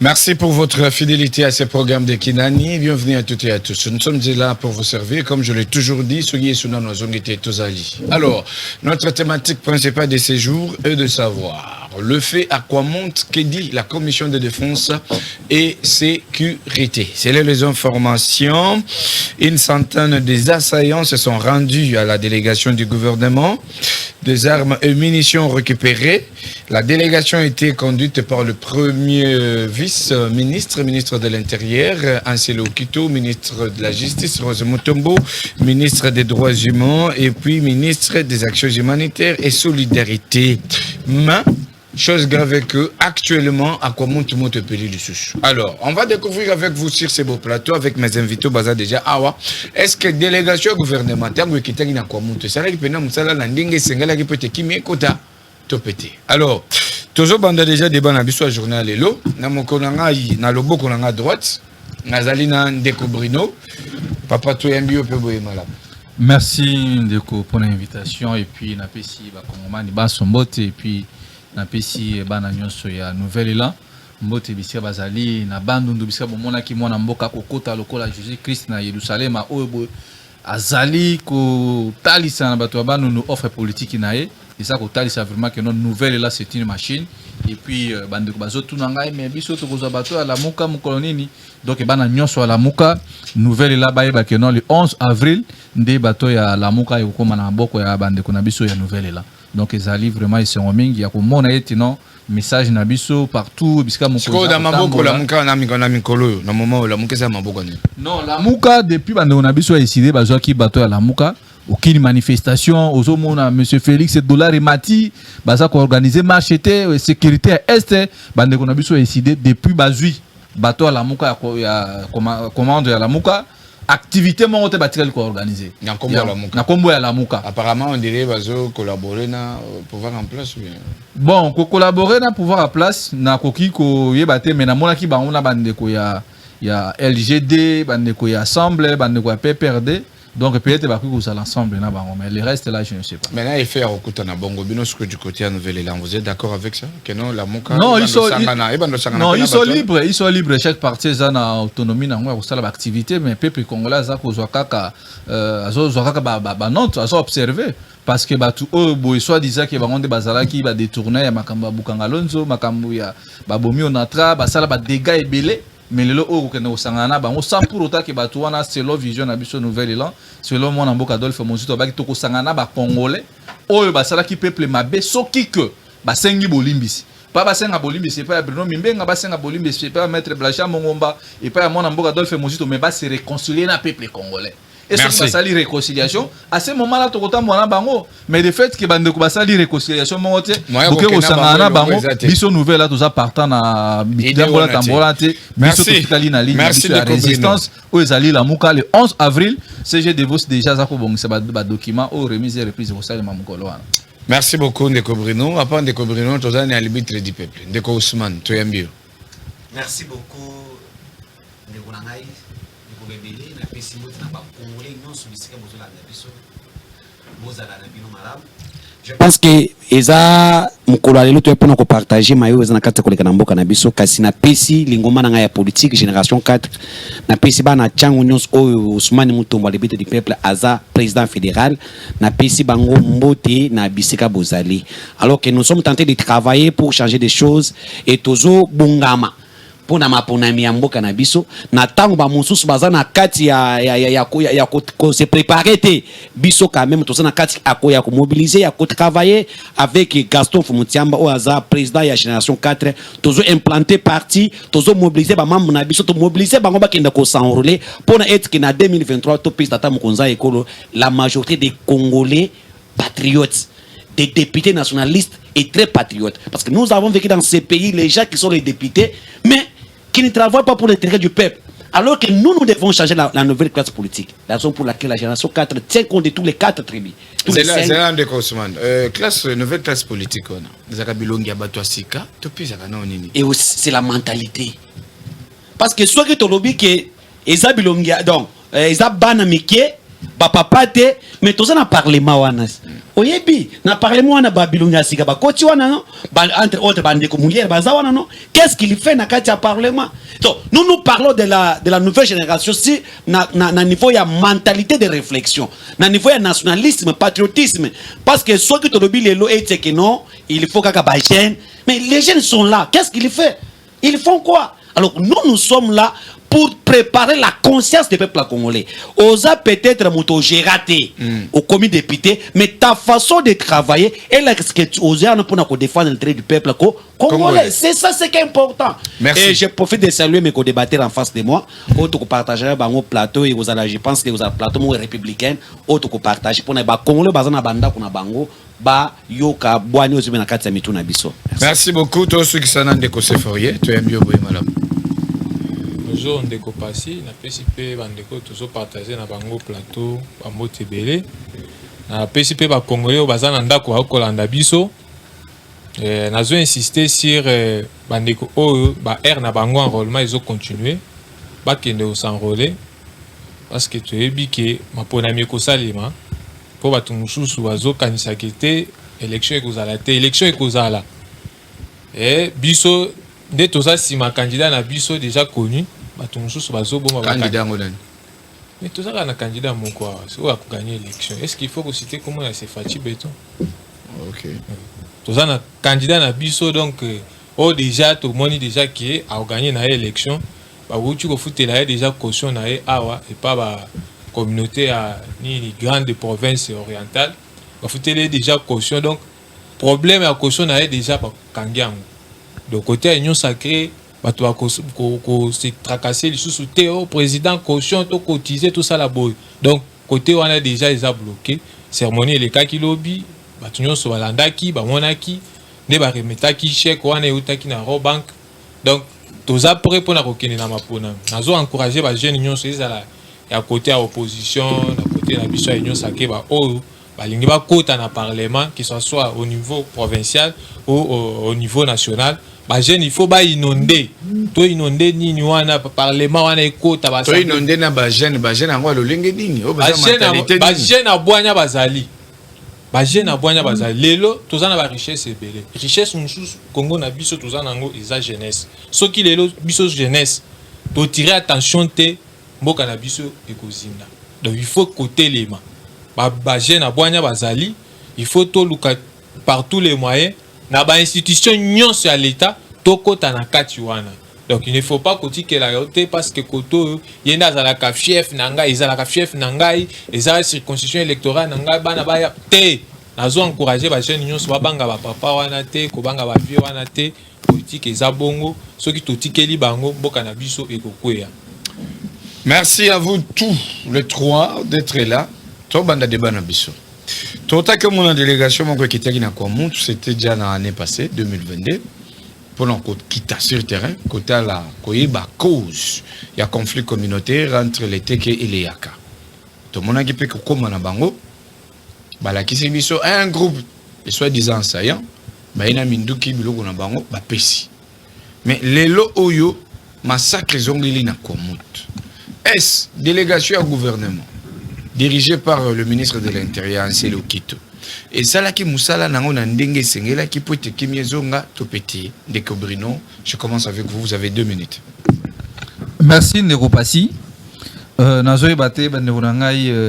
Merci pour votre fidélité à ces programmes de Kinani. Bienvenue à toutes et à tous. Nous sommes là pour vous servir, comme je l'ai toujours dit, soyez sous nos unités Tozali. Alors, notre thématique principale de ces jours est de savoir le fait à quoi monte, que dit la Commission de défense et sécurité. C'est là les informations. Une centaine des assaillants se sont rendus à la délégation du gouvernement. Des armes et munitions récupérées. La délégation a été conduite par le premier vice-ministre, ministre de l'Intérieur, Anselo Kito, ministre de la Justice, Rose Mutombo, ministre des Droits humains et puis ministre des Actions humanitaires et solidarité. Mais, chose grave que actuellement, à quoi monte le pays du sous. Alors, on va découvrir avec vous sur ces beaux plateaux, avec mes invités, Baza déjà, Awa, est-ce que délégation gouvernementale, ou qui t'a quoi monte, ça qui peut nous ça la ndingue sengala qui peut te kimi kota topete. Alors, toujours banda déjà débat na biso journal lelo, na mokonanga na loboko na droite, nazali na Ndeko Bruno, papa Toyambio pe boye malade. Merci Ndeko pour l'invitation et puis na pesi ba kongomani ba sombote et puis na pesi bana nyonso ya nouvelle là mbote bisika bazali na bandundu bisika bomona ki mwana mboka kokota lokola Jésus Christ na Yerusalem oyo azali ko talisa na bato banu nous offre politique na ye et ça ko talisa vraiment que notre nouvelle là c'est une machine et puis bandeko bazotu na ngai mais biso to koza bato ala muka mukolonini donc bana nyonso ala muka nouvelle là ba que non le 11 avril nde bato ya la muka yo koma na boko ya bandeko na biso ya nouvelle là. Donc ils arrivent vraiment ils sont mingi ya ko mona eti non message na biso partout bisika mon ko da maboko la muka na mikona mikolo na moment la muka za maboko ni non la muka depuis bande na biso décidé bazwa ki bato ya la muka aucune manifestation aux mona monsieur Félix dollar et Mati baza ko organiser marche était sécurité est bande na biso décidé depuis bazui bato ya la muka ya commande ya la muka activité mon hôtel batirel ko organisé na kombo ya la muka apparemment on dirait bazo collaborer na pouvoir en place bien bon ko collaborer na pouvoir en place na koki ko yebate mais na mona ki bango na bande ko ya LGD bande ko ya Assemblée bande ko ya PPRD donc peut-être ba ko ça l'ensemble na bango mais le reste là je ne sais pas maintenant il fait okuta na bongo bino ce que du côté à nouvelle là vous êtes d'accord avec ça que non la muka non ils sont libres chaque parti a na autonomie na ngwa ko sala activité mais peuple congolais za ko zwa kaka azo zwa kaka ba note azo observer parce que batu boy soit disant que bango de bazala ki ba détourner ya makamba bukanga lonzo makambu ya babomi onatra ba sala ba dégâts ebele mais le o ko na sangana bango sans pour autant que batu wana selon vision na biso nouvelle là selon mon amboka Adolphe Mozito ba ki to ko sangana ba congolais oyo ba sala ki peuple mabe soki que ba sengi bolimbisi pas basenga bolimbisi pas Bruno Mimbenga basenga bolimbisi pas maître Blacha Mongomba et pas mon amboka Adolphe Mozito mais ba se réconcilier na peuple congolais. Et ça va salir réconciliation à ce moment-là to kota mwana bango mais de fait que bande ko ba salir réconciliation mo te boke ko sangana bango biso nouvelle là tous partant na bitambola tambolate biso to kitali na ligne de la résistance o ezali la muka le 11 avril CG Devos déjà za ko bongisa ba document o remise et reprise ko sala mamukolo wana. Merci beaucoup Ndeko Bruno après Ndeko Bruno tozani à l'arbitre du peuple Ndeko Ousmane Toyambio. Merci beaucoup Ndeko Nangai Ndeko Bebele na pesi mot na ba congolais non subisika bozola na biso bozala na bino malamu. Je pense que eza mukolo lelo to epona ko partager mayo eza na kata koleka na mboka na biso kasi na pesi lingoma na ya politique génération 4 na pesi bana changu nyos oyo Ousmane Mutombo le bête du peuple aza président fédéral na pesi bango mbote na bisika bozali alors que nous sommes tentés de travailler pour changer des choses et tozo bungama pona maponami ya mboka na biso na tango ba mususu baza na kati ya ko se préparer te biso quand même toza na kati akoya ko mobiliser ya ko travailler avec Gaston Fumutiamba o aza président ya génération 4 tozo implanter parti tozo mobiliser ba membre na biso to mobiliser bango ba kenda ko s'enrôler pona être que na 2023 to piste ata mukonza ekolo la majorité des Congolais patriotes des députés nationalistes et très patriotes parce que nous avons vécu dans ces pays les gens qui sont les députés mais qui ne travaillent pas pour l'intérêt du peuple. Alors que nous devons changer la nouvelle classe politique. La raison pour laquelle la génération 4 tient compte de tous les 4 tribus. C'est là de Ousmane. Nouvelle classe politique. Et c'est la mentalité. Parce que soit que tu lobby que Eza Bilongia, donc Eza Banamike, papa te mais tous na parlement wana oyebi na parlement wana babilunga sika ba koti wana non entre autres bande ko mulier baza wana non qu'est-ce qu'il fait na kati ya parlement donc nous parlons de la nouvelle génération si na niveau ya mentalité de réflexion na niveau ya nationalisme patriotisme parce que ceux qui te lobi lelo et que non il faut kaka ba jeune mais les jeunes sont là qu'est-ce qu'ils font ils font quoi alors nous sommes là pour préparer la conscience des peuples congolais. Osa peut-être moto gératé au comité député, mais ta façon de travailler et là ce que tu oses pour défendre l'intérêt du peuple congolais. C'est ça ce qui est important. Merci. Et je profite de saluer mes co-débatteurs en face de moi. Autre que partager bango plateau et aux je pense que vous avez plateau républicain autre que partager pour les congolais bazana banda kuna bango ba yoka boani ozibe na kati ya mitu na biso. Merci beaucoup tous ceux qui sont dans des conseils. Tu aimes bien madame. Toujours on déco passé na PCP bandeko toujours partager na bango plateau ba motebele na PCP ba congolais au bazana ndako ba kolanda biso nazo insister sur bandeko o ba air na bango enrôlement ils ont continué ba kende au s'enrôler parce que tu ebi que mapona mieko salima pour ba tumususu bazo kanisa kete élection ekozala te élection ekozala biso de toza sima candidat na biso déjà connu bato mususu bazoboma candidat ngolani mais toza na candidat moko so a gagner élection est-ce qu'il faut que citer comment c'est Fachi Beton OK toza na candidat na biso donc déjà tout moni déjà qui a gagné na élection ba wuti ko futela déjà caution na awa et pas ba communauté à ni grande province orientale ba futela déjà caution donc problème à caution na déjà ba kangiango de côté union sacrée bato ko se tracasser les sous Théo président caution to cotiser tout ça la boy donc côté on a déjà ils a bloqué cérémonie les cas qui lobby bato union so balandaki ba monaki ne ba remetaki chèque on a utaki na bank donc tous après pour na kokene na mapona nazo encourager ba jeunes union so ezala ya côté à opposition na côté na biso union sacrée ba o balingi ba kota na parlement que ce soit au niveau provincial ou au niveau national ba jeune il faut ba inonder to inonder nini wana parlement wana ekota ba to inonder na ba jeune ngo lolenge nini o ba mentalité ba jeune abwanya bazali lelo tozana ba richesse ebele richesse mususu Congo na biso tozana ngo eza jeunesse soki lelo biso jeunesse to tirer attention te mboka na biso ekozinda donc il faut côté lema ba jeune abwanya bazali il faut to luka par tous les moyens na ba institution nyonso ya l'état tokota na kati wana donc il ne faut pas que la yote parce que koto yenda za la fief nanga ezala fief nangai ezala circonscription électorale nanga bana ba te nazo encourager ba jeunes nyonso ba banga ba papa wana te ko banga ba vieux wana te politique eza bongo soki totikeli bango mboka na biso ekokwea. Merci à vous tous les trois d'être là. To banda de bana biso. Tota que mon délégation mon qui était na Kwamount, c'était déjà l'année passée 2022 pour nous quitter sur le terrain côté la koyeba cause il y a conflit communautaire entre les Teke et les Yaka. Tout le monde a qui peut comme na bango bala qui c'est biso un groupe de soi-disant assaillants ba ina minduki biloko na bango ba pesi. Mais lelo oyo massacre zongili na Kwamount. Est délégation à gouvernement dirigé par le ministre de l'Intérieur, Anselo Kito. Et ça là qui Moussala Nangona Ndenge Sengela qui peut te Kimiezonga Topeti de Kobrino. Je commence avec vous, vous avez 2 minutes. Merci Negopassi. Nazoé Baté,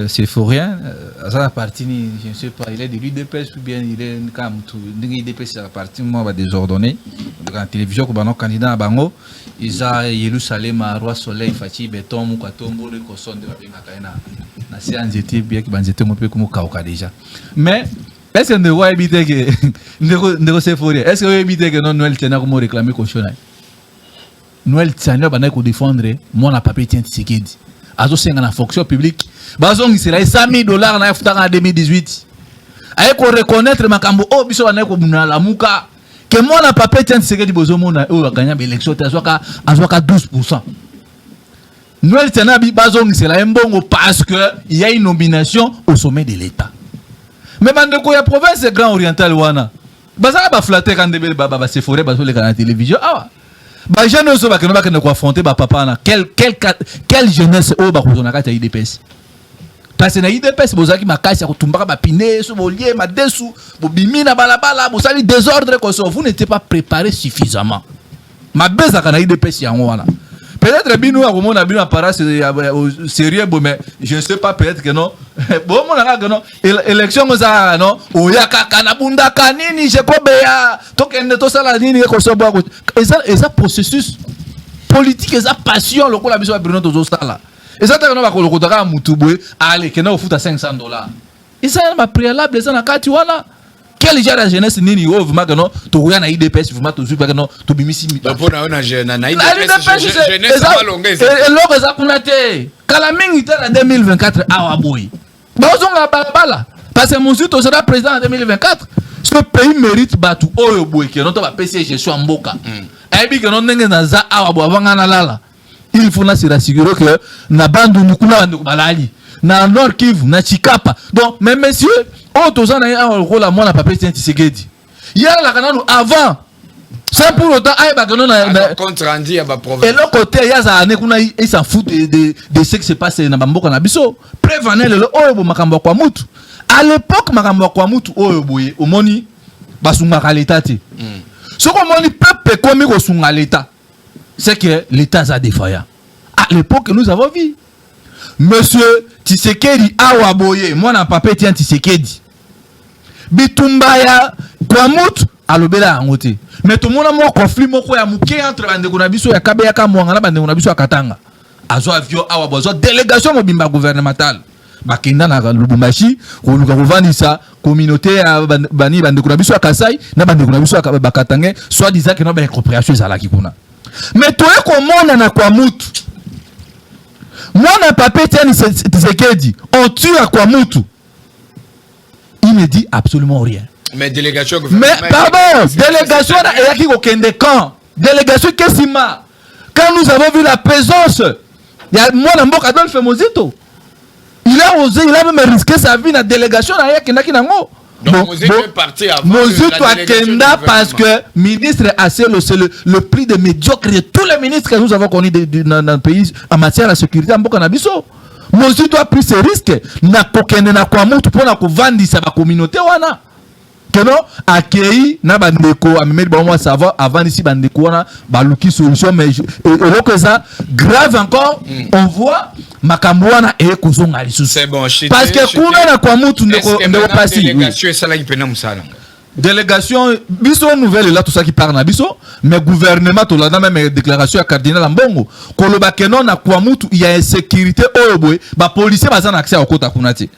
c'est forien. À la partie, je ne sais pas, il est de l'UDPS ou bien il est comme tout. L'UDPS, c'est la partie, moi, désordonné. Dans la télévision, quand on candidat à Bango, ils ont Jérusalem, Roi Soleil, Fatih, Béton, Moukatombo, le Kosson de la Bengakaina. Na séance était bien que banzete mo pe comme Kauka déjà. Mais est-ce que ne voit éviter que ne c'est forien? Est-ce que éviter que non Noël Tiana comme réclamer caution? Noël Tiana bana ko défendre mon na papier tient Tshisekedi. Azo senga na fonction publique. Bazong isela $100,000 na futa en 2018. Aye ko reconnaître makambo o biso bana ko buna la muka que mon na papier tient Tshisekedi bozo mona o a gagné l'élection azoka 12%. Noël Tanabi Bazong c'est la mbongo parce que il y a une nomination au sommet de l'État. Mais bandeko ya province Grand Oriental wana. Bazaka ba flatter quand debel baba se forêt baso le canal télévision. Ah. Ba jeune so ba que ne ko affronter ba papa na quelle jeunesse o ba kozona kata IDPS. parce que na IDPS bozaki makasi ya kutumbaka ba pine so bolie madesu bobimi na balabala bosali désordre ko so vous n'étiez pas préparé suffisamment mabeza kana IDPS yango wana peut-être bino ya komona bino apparence sérieux mais je ne sais pas peut-être que non bon mona ka non élection za non oyaka kana bunda kanini je kobeya tokende to sala nini ko so bwa eza processus politique eza passion lokola biso ba Bruno tozo sala eza ta kana ba kolokotaka mutubwe allez kena ofuta $500 eza ma préalable eza na kati wana quel genre de jeunesse nini o vraiment que non to kuya na IDPS vraiment to zupa que non to bimisi mi donc on a jeune na IDPS jeunesse ba longue et loko za kunate kala mingi ta 2024 awa boy bazonga balabala parce que Moussi to sera président en 2024 ce pays mérite batu oyo boy que non to ba PSG so mboka et bi que non ndenge na za awa bo avanga na lala il faut na se rassurer que na bandu nkuna bandu balali na Nord Kivu na Chikapa donc mais messieurs on tozana un rôle à moi na papier Tshisekedi yala la kananu avant sans pour autant ay ba kanonu na compte rendu à ba province et le côté yaza ane kuna il s'en fout de ce qui se passe na bamboka na biso prévenir le oyo bo makambo kwa mutu à l'époque makambo kwa mutu oyo boye omoni basunga ka l'état ti soko omoni peuple komi ko sunga l'état c'est que l'état a défaillant à l'époque nous avons vu monsieur Tshisekedi awa boye mwana papa tient Tshisekedi bitumba ya kwa mutu alobela yango te mais tout mona mo conflit moko ya muke entre bandeko na biso ya kabeya ka mwanga na bandeko na biso ya katanga azo avion awa bozo délégation mobimba gouvernementale bakenda na Lubumbashi koluka kovandisa communauté ya bani bandeko na biso ya Kasai na bandeko na biso ya bakatanga soit disant que no ba incompréhension ezalaki kuna mais toye komona na kwa mutu mwana papa tient Tshisekedi on tue à kwa mutu il ne dit absolument rien. Mais délégation mais pardon, délégation et qui kokende quand délégation Kessima quand nous avons vu la présence il y a moi Mboka Adolphe Mozito il a osé il a même risqué sa vie dans la délégation na yaki nango donc Mozito est parti avant Mozito a kenda parce que ministre Asselo c'est le prix de médiocre de tous les ministres que nous avons connus dans le pays en matière de sécurité en Mboka na biso Mozito a pris ce risque na kokende na kwa mutu pona kovandisa ba communauté wana keno akei na bandeko amemeli ba moi savoir avant ici bandeko wana ba luki solution mais que ça grave encore on voit makambo wana e kozonga lisusu c'est bon parce que kuna na kwa mutu ndeko passer délégation sala ipena musala délégation biso nouvelle là tout ça qui parle na biso mais gouvernement to la même déclaration à cardinal Mbongo koloba kenon na kwa mutu il y a insécurité oboy ba policier baza na accès au kota kunati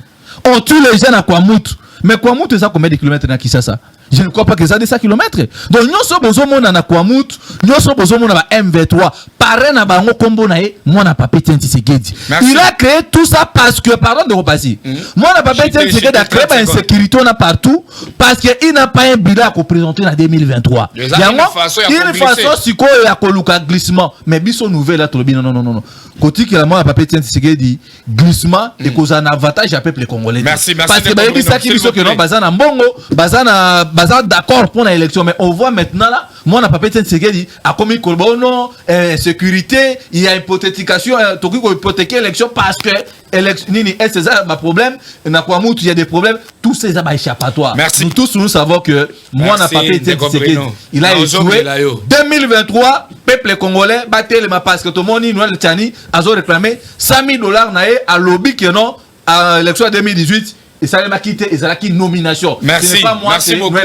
on tue les gens à kwa mutu mais kwa mutu ça combien de kilomètres na Kisasa je ne crois pas que ça de 100 kilomètres donc nyonso bozomona na kwa mutu nyonso bozomona ba M23 paré na bango kombo na ye mwana papa Tshisekedi il a créé tout ça parce que pardon de repasser mwana papa Tshisekedi a créé ba insécurité na partout parce que il n'a pas un bilan à présenter en 2023 il y a une façon siko ya koluka glissement mais biso nouvelle là to non côté que la mwana papa Tshisekedi glissement et cause un avantage à peuple congolais merci parce que ba yebisa ki biso que non bazana mbongo bazana d'accord pour l'élection mais on voit maintenant là moi n'a pas pété Tshisekedi a commis non sécurité il y a hypothétication toki ko hypothéquer élection parce que élection nini c'est ça ma problème na kwa mutu il y a des problèmes tous ces ba échappatoire nous tous nous savons que moi n'a pas pété Tshisekedi il a échoué 2023 peuple congolais battel ma parce que tout le monde Noël Tchani a réclamé $100,000 na à lobby que non à l'élection 2018 et ça m'a quitté et ça qui nomination merci pas moi merci beaucoup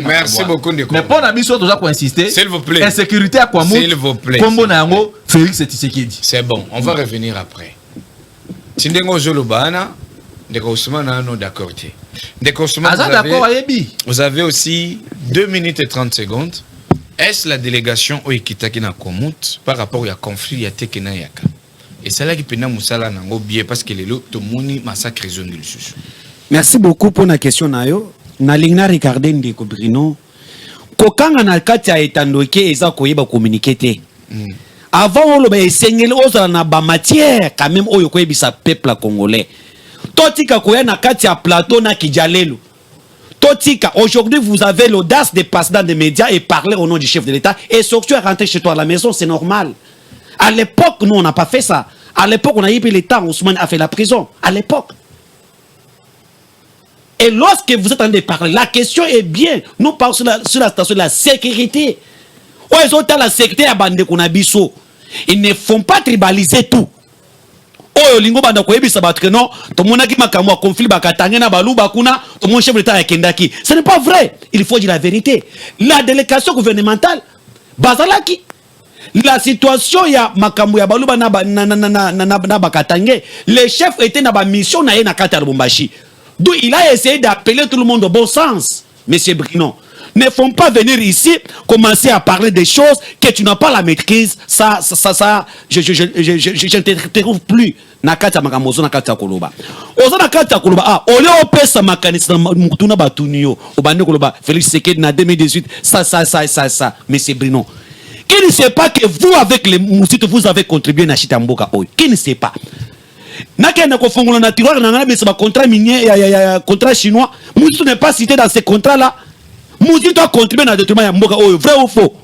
merci beaucoup mais pour la mission doit insister s'il vous plaît insécurité à quoi s'il vous plaît combo nango Félix Tshisekedi c'est bon on va revenir après tindengo zolobana ndeko Ousmane non d'accord ndeko Ousmane vous avez aussi 2 minutes et 30 secondes est-ce la délégation oikitaki na komut par rapport au conflit ya tekena yaka et c'est là qui peut nous saler nango bien parce que les lots tout moni massacre zone de lusus. Merci beaucoup pour la question nayo. Na lingna regarder ndeko Bruno. Kokanga na kati ya etandoke eza koyeba communiquer. Avant on le esengeli oza na ba matière quand même oyo koyebisa peuple congolais. Totika koya na kati ya plateau na Kijalelo. Totika aujourd'hui vous avez l'audace de passer dans des médias et parler au nom du chef de l'État et surtout rentrer chez toi à la maison c'est normal. À l'époque, nous, on n'a pas fait ça. À l'époque, on a eu le temps, Ousmane a fait la prison. À l'époque. Et lorsque vous êtes en train de parler, la question est bien. Nous parlons sur la station de la sécurité. Oh, ils ont la sécurité à Bande Kunabiso. Ils ne font pas tribaliser tout. Oh, lingo banda ko ebisa batke non, to monaki makamwa conflit bakatanga na balu bakuna, to mon chef d'État ya kendaki. Ce n'est pas vrai. Il faut dire la vérité. La délégation gouvernementale bazalaki la situation ya makambo ya balu na bakatange, le chef était na ba mission na ye na kata Lubumbashi. D'où il a essayé d'appeler tout le monde au bon sens. Monsieur Brinon, ne font pas venir ici commencer à parler des choses que tu n'as pas la maîtrise. Ça, je ne te trouve plus. Nakata makamozo nakata koloba. Ozo nakata koloba. Ah, ole opesa makanisa mutuna batunio. Obande koloba. Félix Seked na 2018. Ça. Monsieur Brinon. Qui ne sait pas que vous, avec les moussites, vous avez contribué à Chitamboka Oy? Qui ne sait pas? Nakena kofongola na tiroir na mais c'est un contrat minier, contrat chinois. Moussito n'est pas cité dans ces contrats-là. Moussito a contribué à la détruction de Mboka Oyo, vrai ou faux?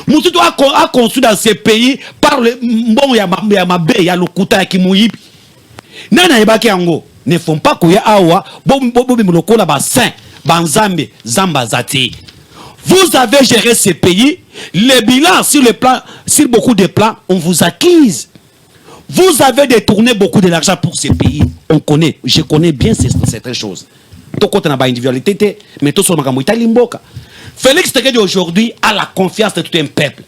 Moussito a construit dans ces pays par le bon Yamabe, Yalukuta, Yakimouyibi. Nana Ebaki Ango ne font pas Koya Awa, Bobi Molokola Bassin, Banzambe, Zamba Zati. Vous avez géré ces pays, les bilans sur beaucoup de plans, on vous accuse. Vous avez détourné beaucoup de l'argent pour ces pays. Je connais bien certaines choses. Tout côté n'a pas individualité, mais tout sur ma limboka. Félix Tshisekedi aujourd'hui a la confiance de tout un peuple.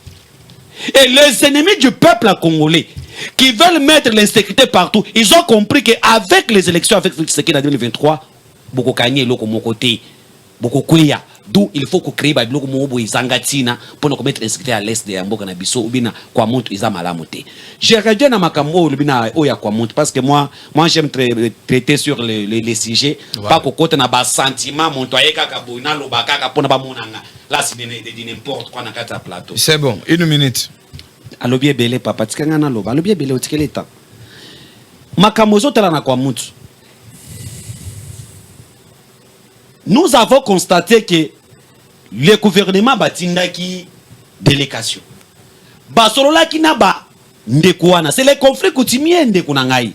Et les ennemis du peuple congolais qui veulent mettre l'insécurité partout, ils ont compris qu'avec les élections avec Félix Tshisekedi en 2023, beaucoup gagné l'autre mon côté, beaucoup kouya. D'où il faut créer des blocs zangatina pour nous mettre l'insécurité à l'est de Yamboka na biso ou bien quoi monte ils amalamoté. J'ai regardé na makambo ou bien oya quoi monte parce que moi j'aime traiter sur les sujets pas qu'au côté na bas sentiment mon toyer kaka boina lobaka kaka pona ba monanga là c'est de n'importe quoi na kata plateau. C'est bon, 1 minute. Alobi belé papa tikanga na loba alobi belé otikele temps. Makambo zotala na kwa monte. Nous avons constaté que le gouvernement batindaki délégation. Basolola ki na ba ndekuana. C'est le conflit coutumier ndekunangai.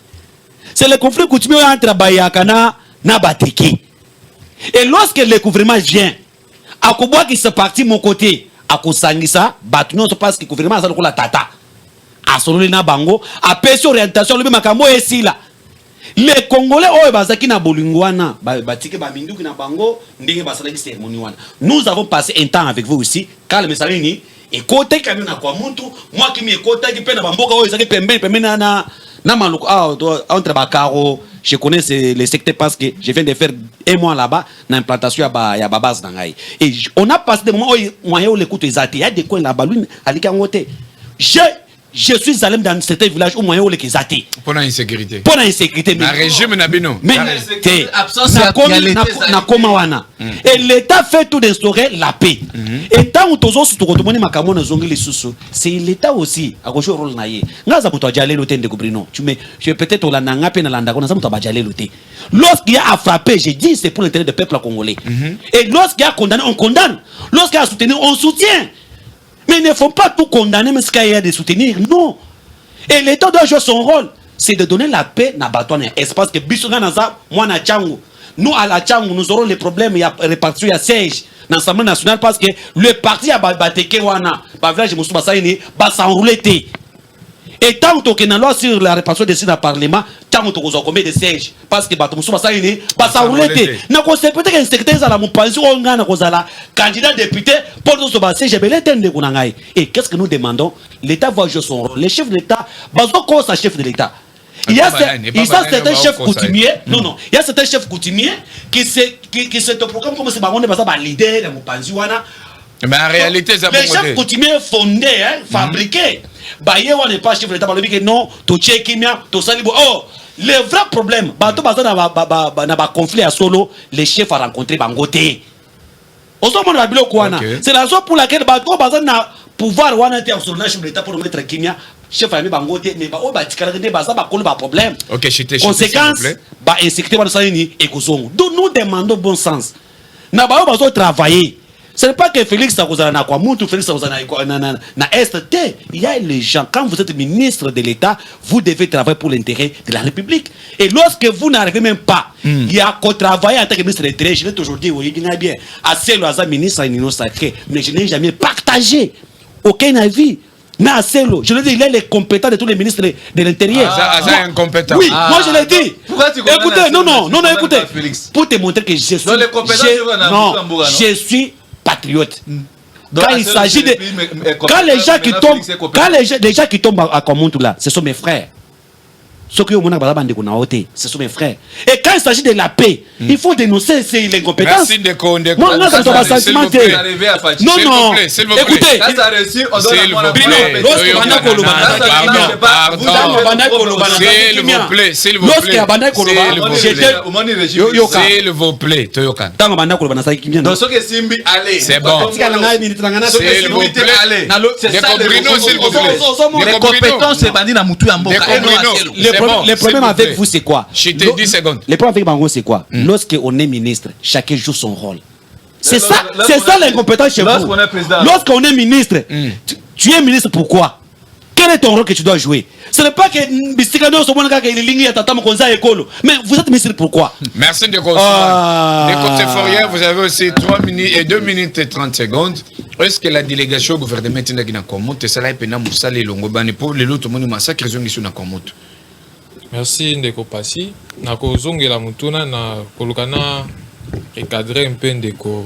C'est le conflit coutumier entre Bayakana na Bateke. Et lorsque le gouvernement vient, akoboa qui se parti mon côté, akosangisa batuno to parce que le gouvernement a la tata. Asololi na bango, apesi orientation le makambo esila. Les Congolais bazaki na bolingwana batike ba minduki na bango ndenge basalaki cérémonie wana. Nous avons passé un temps avec vous aussi car le message ni écoutez quand même na kwa muntu moi qui m'écoute qui pe na bamboka oyo ezaki pembe na maluko entre bakaro je connais les secteurs parce que je viens de faire un mois là-bas na implantation ya babase na ngai et on a passé des moments où moyen l'écoute ezati il y a des coins là-bas lui alika ngote je suis allé dans certains villages où moyen où les kizati pour l'insécurité. Pour l'insécurité mais régime nabino. Mais absence na koma wana. Et l'État fait tout d'instaurer la paix. Et tant que tous autres tout makambo na zongi les sous c'est l'État aussi a joué rôle na ye. Ngaza muto ajale lote ndeko Brino. Tu me je peut-être on la nanga pe na landa ko na muto ajale lote. Lorsqu'il y a à frapper, j'ai dit c'est pour l'intérêt du peuple congolais. Et lorsqu'il y a condamné, on condamne. Lorsqu'il y a soutenu, on soutient. Mais il ne faut pas tout condamner, mais ce qu'il y a de soutenir. Non. Et l'État doit jouer son rôle. C'est de donner la paix dans le espace que Bissouga Naza, moi na Tchangou. Nous à la Tchangou, nous aurons les problèmes. Il y a répartition, il y a siège dans l'Assemblée nationale parce que le parti a bateke wana, village Moussou Bassaïni, va s'enrouler. Et tant que la loi sur la répartition des sièges dans le Parlement, tant que vous avez combien de sièges parce que Moussou Bassaïni va s'enrouler. N'a qu'on sait peut-être qu'un secrétaire à la Moupansi, on a un candidat député pour nous se j'ai belé de Gounangaï. Et qu'est-ce que nous demandons? L'État va jouer son rôle. Les chefs de l'État, Bazo quoi sa chef de l'État? Il y a certains chefs coutumiers, non, il y a certains chefs coutumiers qui se programment comme si on est un leader de Moupansi. Mais en réalité, les chefs coutumiers fondés, fabriqués. Baye on n'est pas chef de l'État, non, to Tchékimia, to Salibo. Oh, le vrai problème, bateau basé dans un conflit à solo, les chefs à rencontrer Bangoté. C'est la raison pour laquelle bateau basé dans pouvoir ou un sur le chef de l'État pour mettre Kimia, chef à Bangoté, mais bah, oh, bah, problème. Ok, conséquence, bah, insécurité, et nous demandons bon sens. N'a pas besoin de travailler. Ce n'est pas que Félix Sarkozana n'a quoi montre, Félix Sarkozana na ST. Il y a les gens, quand vous êtes ministre de l'État, vous devez travailler pour l'intérêt de la République. Et lorsque vous n'arrivez même pas, il y a qu'à travailler en tant que ministre de l'Intérieur. Je l'ai toujours dit, oui, il y a bien. Assez le ministre est sacré, mais je n'ai jamais partagé aucun avis. Je le dis, il est les compétents de tous les ministres de l'Intérieur. Ah, incompétent. Oui, moi je l'ai dit. Pourquoi tu Écoutez, non, écoutez. Félix. Pour te montrer que je suis. Non, les compétences, je suis patriote. Donc, Quand il s'agit de. Quand les gens qui tombent. Quand les gens qui tombent à Komontou là, ce sont mes frères. Ceux qui ont ce sont mes frères. Et quand il s'agit de la paix, il faut dénoncer l'incompétence. Merci de condamner. Moi, non, ça doit s'alimenter. Non, non. Écoutez, s'il vous plaît, Toyokan. C'est bon. S'il vous plaît. Les compétences, c'est bandit na mutu amboka. Le problème avec vous, c'est quoi? Je t'ai 10 secondes. Le problème avec Bango, c'est quoi? Lorsqu'on est ministre, chacun joue son rôle. C'est ça l'incompétence chez vous. Lorsqu'on est ministre, tu es ministre pourquoi? Quel est ton rôle que tu dois jouer? Ce n'est pas que mais vous êtes ministre pourquoi? Merci de continuer. Vous avez aussi 3 minutes et 2 minutes et 30 secondes. Est-ce que la délégation gouvernementale est en commun? C'est là que nous avons pour les autres massacres qui sont en commun. Merci Ndeko Passi. Na kozongela mutuna na kolukana recadrer un peu Ndeko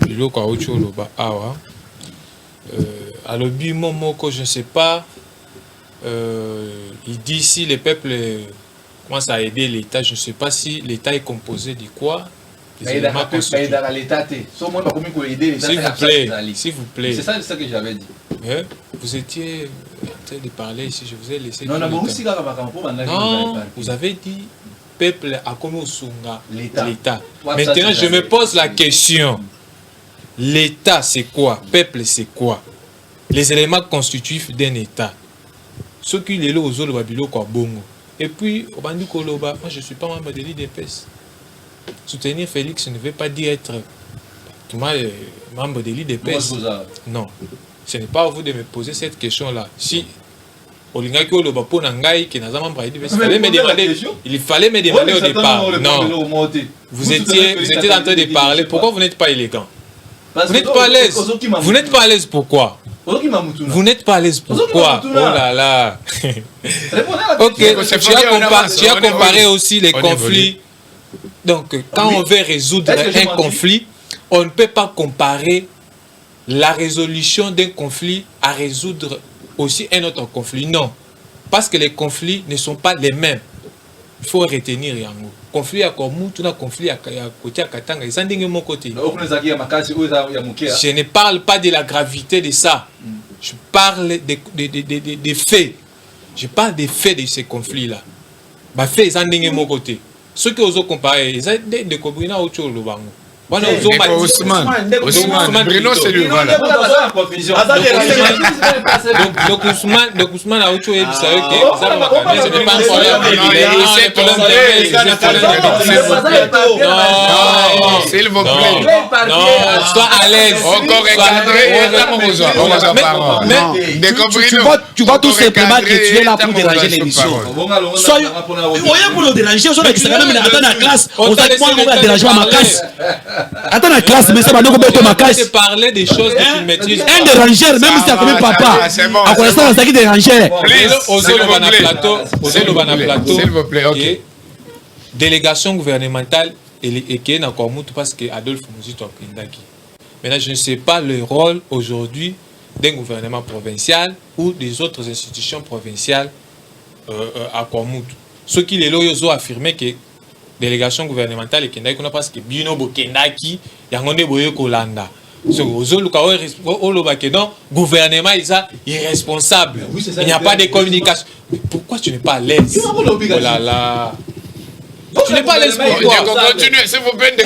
biloko aucho loba awa. Alobi momoko je ne sais pas. Il dit si le peuple commence à aider l'État, je ne sais pas si l'État est composé de quoi. S'il vous plaît. C'est ça que j'avais dit. Vous étiez en train de parler ici, je vous ai laissé. Non, vous avez dit peuple a comme l'État. Maintenant, je me pose la question. L'État, c'est quoi? Peuple, c'est quoi? Les éléments constitutifs d'un État. Ceux qui les lots aux babilo quoi bongo. Et puis, au Bandi Koloba, moi je ne suis pas membre de l'IDPS. Soutenir Félix ne veut pas dire être membre de l'IDPS. Non. Ce n'est pas à vous de me poser cette question-là. Si il fallait me demander au départ. Non. Vous étiez en train de parler. Pourquoi vous n'êtes pas élégant? Vous n'êtes pas à l'aise. Vous n'êtes pas à l'aise pourquoi? Vous n'êtes pas à l'aise pourquoi? Oh là là. Ok, tu as comparé aussi les conflits. Donc, quand on veut résoudre un conflit, on ne peut pas comparer la résolution d'un conflit à résoudre aussi un autre conflit. Non, parce que les conflits ne sont pas les mêmes. Il faut retenir yango. Conflit à Komoutou, conflit à côté à Katanga, ils sont de mon côté. Je ne parle pas de la gravité de ça. Je parle des faits. Je parle des faits de ces conflits-là. Les faits, ils sont de mon côté. Ceux qui ont comparé, ils ont découvert autre chose. Ousmane, Bruno, c'est lui. Donc Ousmane a autre chose. S'il vous plaît. Sois à l'aise. Encore recadré. Tu vois tout simplement que tu es là pour déranger l'émission. Soyez pour le déranger. Attends la classe. On va déranger ma classe. Attends la classe, mais ça va nous mettre ma classe. Parler des choses que tu maîtrises. Un dérangeur, même si c'est comme papa. À quoi ça, c'est qui dérangeur? S'il vous plaît, ok. Délégation gouvernementale et qui est encore moutou parce que Adolphe Mouzito a pris. Maintenant, je ne sais pas le rôle aujourd'hui d'un gouvernement provincial ou des autres institutions provinciales à Kwamoutou. Ceux qui les ont affirmé que délégation gouvernementale et Kendaki, parce que Bino Bokendaki, Yangonde Boye Kolanda. Ce gouvernement est irresponsable. Il n'y a pas de communication. Mais pourquoi tu n'es pas à l'aise? Oh là là. Tu n'es pas à l'aise pourquoi? Continuez, s'il vous plaît.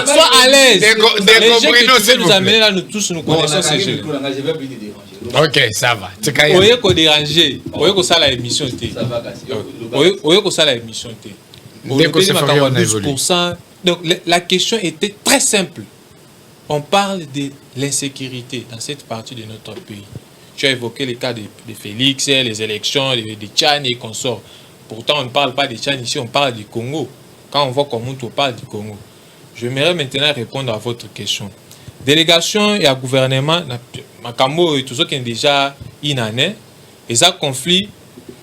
Sois à l'aise. Les gens que tu veux nous amener là, nous tous nous connaissons ces jeux. Ok, ça va. Oye ko déranger. Oye ko ça la émission. Oye ko ça la émission. Dès que c'est 12%. Donc la question était très simple. on parle de l'insécurité dans cette partie de notre pays. Tu as évoqué le cas de Félix, les élections, de Tchad et consorts. Pourtant, on ne parle pas de Tchad ici, on parle du Congo. Quand on voit comment on parle du Congo. J'aimerais maintenant répondre à votre question. Délégation et à gouvernement, Makambo et tout ça qui est déjà inanné, et ça conflit,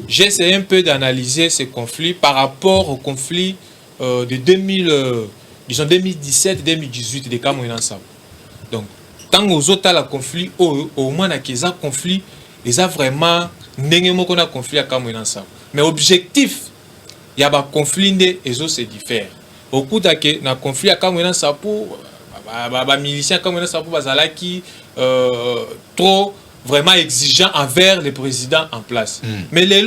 j'essaie un peu d'analyser ces conflits par rapport au conflit de 2017-2018 des Camerounais. Donc, tant aux autres la conflit, au moins il y a conflit, ils ont vraiment un conflit à Camerounais. Mais objectif, il y a un conflit et autres c'est différent. Au coup d'un conflit à Camerounais pour les miliciens Camerounais pour qui trop vraiment exigeant envers les présidents en place. Mais les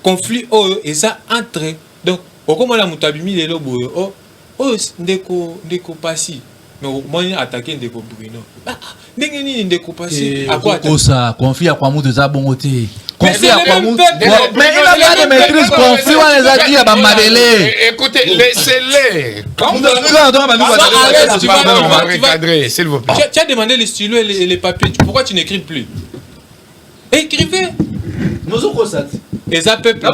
conflits et ça entre donc au comment la mutabimi les lobo ndeko passi mais au moins attaquer ndeko Bruno ndenge nini ndeko passi à quoi ça conflit à quoi mu de ça bon côté conflit à quoi mu mais il a pas de maîtrise conflit on les a dit à Bamabélé écoutez laissez-les on va recadrer s'il vous plaît. Tu as demandé les stylos et les papiers, pourquoi tu n'écris plus? Écrivez. Et ça peuple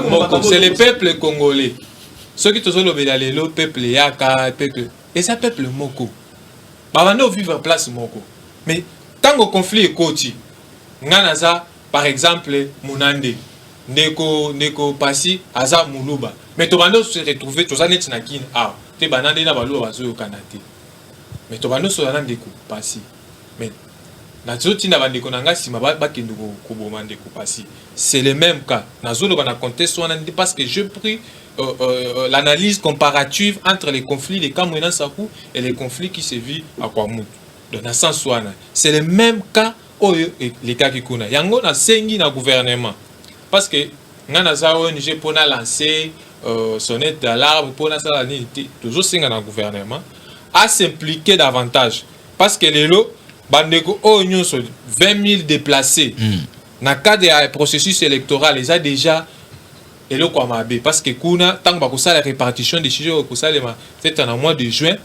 c'est le peuple congolais. Ceux qui te sont le peuple yaka peuple et ça peuple moko. Bavano vivre en place moko. Mais tant que conflit est côté, nganaza par exemple Munande, Neko Passi, Aza Muluba. Mais Tobando se retrouver tous les net nakin ah, te banande na baluba bazo au Canada. Mais Tobando se rend Neko Passi. Mais c'est le même cas. Parce que je pris l'analyse comparative entre les conflits de Cameroun Sakou et les conflits qui se vivent à Kwamut. C'est le même cas les cas qui connaissent. Yango na sengi na gouvernement. Parce que Nanaza ONG pour lancer sonnette d'alarme pour toujours senga na gouvernement à s'impliquer davantage. Parce que les lots bandeko oignon sur 20 000 déplacés. Dans le cadre du processus électoral, ils ont déjà parce que kuna tant que la répartition des sujets c'est en mois de juin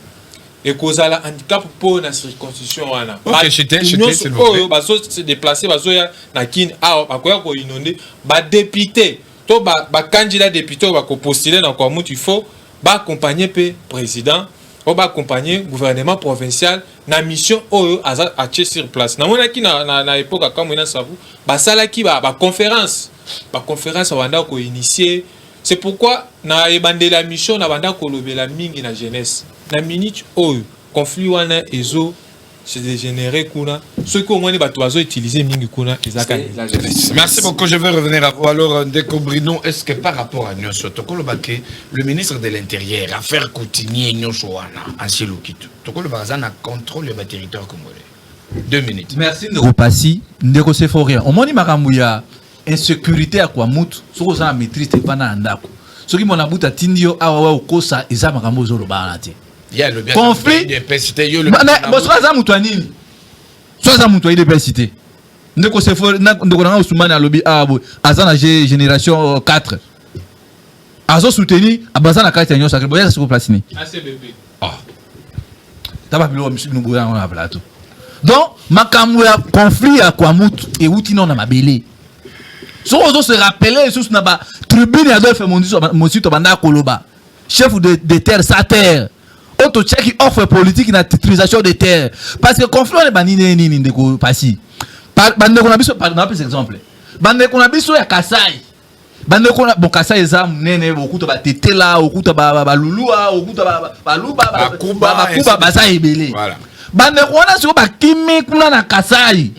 et cause la handicap pour la circonscription wana. OK, j'étais s'il vous plaît. Baso se déplacer baso ya na kin a akoya ko inonder ba député to ba candidat député ba ko postuler dans quoi il faut ba accompagner pe président on va accompagner le gouvernement provincial na mission à sur place. Na mona ki na époque comme on a savu ba sala ki ba conférence wanda ko initier. C'est pourquoi na ebande la mission na wanda ko lobela mingi na jeunesse. Na minute conflit wana ezo se dégénérer kuna ceux qui au moins ba toazo utiliser mingi kuna ezaka la jeunesse. Merci beaucoup, je vais revenir à vous. Alors Ndeko Bruno, est-ce que par rapport à Nyonso Tokolo Baké, le ministre de l'Intérieur affaire coutumier Nyonso wana Anselo Kitu. Tokolo Bazana contrôle le territoire congolais. 2 minutes. Merci Ndeko Passi, Ndeko Seforia. Au moins makambu ya insécurité à quoi mutu, soko za maîtrise te pana ndako. Soki mona buta tindio awa okosa eza makambu zolo banate. Il y a le bien conflit de PCT yo le soit za mutu anini. Soit za mutu de PCT. Ndeko Seforia ndeko na Ousmane alobi abo azana génération 4. Azo soutenir abazana kati nyo sacré boya siko place ni. ACBP. Ah. Taba bilo monsieur Nubuya on a plateau. Donc makambu ya conflit ya kwa mutu et uti non na mabele. So on se rappeler sous na ba tribune Adolphe Mosi to banda koloba. Chef de terre sa terre. Auto check offre politique na titrisation de terre parce que conflit on ba nini ndeko Passi. Bande ko na biso par exemple. Bande ko na biso ya Kasai. Bande ko na bon Kasai eza nene okuta ba tetela okuta ba lulua okuta ba luba ba basa ebele. Voilà. Bande ko na siko ba kimi kuna na Kasai.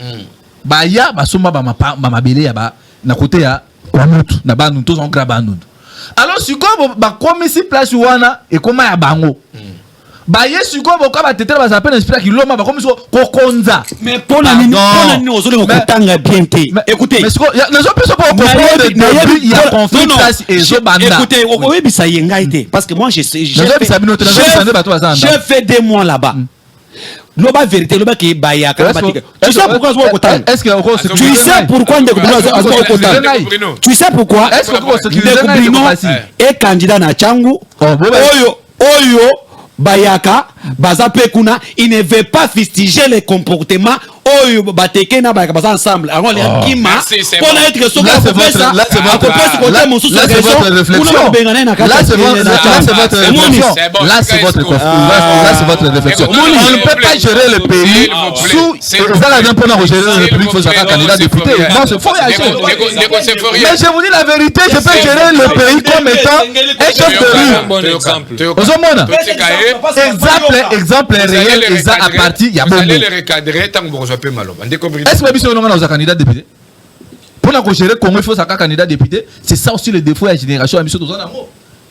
Ba ya ba somba ba mabele ya ba na côté ya Kwamutu na bandu tous en grabanu. Alors siko ba komisi place wana e koma ya bango. Ba yesu ko boka ba tetela ba s'appelle esprit qui loma ba komiso kokonza. Mais pour la nini ozole kokutanga bien te. Écoutez, mais siko na zo peso pour comprendre il y a conflit place et zo banda. Écoutez, oui ça yenga été parce que moi j'ai fait 2 mois là-bas. Loba vérité loba qui baya karabatika. Tu sais pourquoi zo kokutanga? Est-ce que tu sais pourquoi ndeko kokutanga? Tu sais pourquoi? Est-ce que ndeko Bruno est candidat na changu? Oyo bayaka baza pekuna, il ne veut pas fustiger les comportements oyo bateke na bayaka baza ensemble alors les kima pour être que là c'est votre réflexion. On ne peut pas gérer le pays sous ça la pour gérer le pays, il faut un candidat député. Non, c'est faux. Mais je vous dis la vérité, je peux gérer le pays comme étant un chef de rue. Exemple réel, à partir il y a beaucoup. Est-ce que vous avez un candidat député? Pour gérer Congo, il faut un candidat député. C'est ça aussi le défaut de la génération.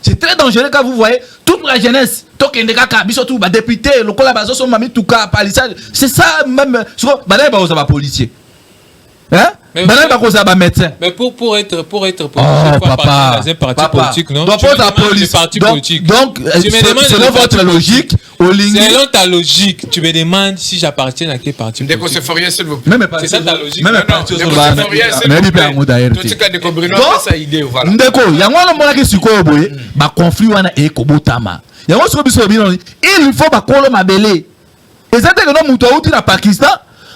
C'est très dangereux quand vous voyez toute la jeunesse. Député, le collaboration, c'est ça même. C'est policier. Hein? Mais pour être policier, papa, dans un parti politique, non? Donc, selon votre logique, selon ta logique, tu me demandes si j'appartiens à quel parti politique. C'est ça ta logique. Même parti il faut Pakistan.